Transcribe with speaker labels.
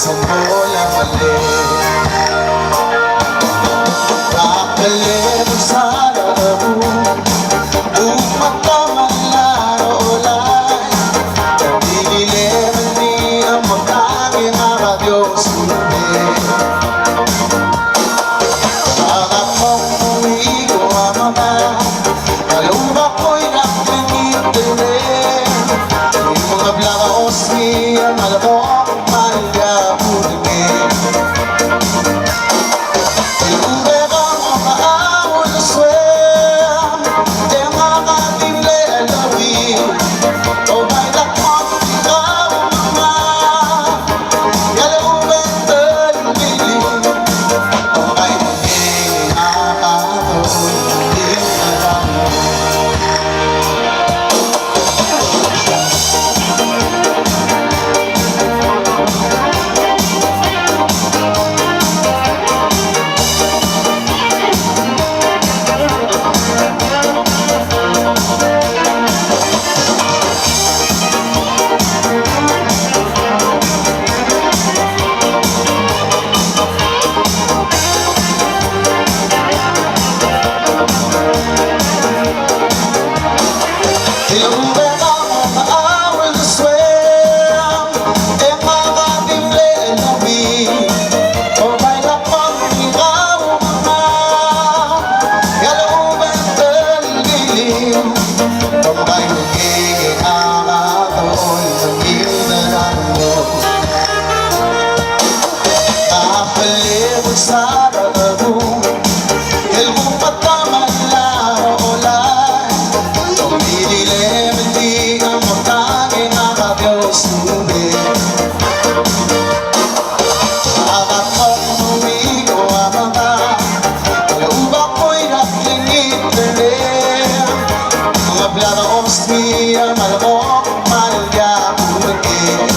Speaker 1: sa bola mali. Kakalero sa labo, umataman larolan. Pagdidilim ni ang magkanging Diyos hindi. Bakit mong umigo ang mga kalumba ko'y naklingit din. Yung mga blakaos niya malabok malya puligin. Ilumbe kang makaawol na swem, di makatimle alawin. O may lakmot ikaw mga galawin talbiling. O may maging nakakatawin din na lang mo. Ilumbe kang makaawal na swem, di makatimle alawin. O may lakmang ikaw mga galawin talbiling. O may magiging nakakataon ng iyong naramdaman. Kapalibot sa labo, ilmong pataman larolan. Pagdidilim hindi ang magkanging Diyos hindi. Bakit mong umigo ang mga kalumba ko'y naklingit din. Mga blakaos niya malabok malya puligin.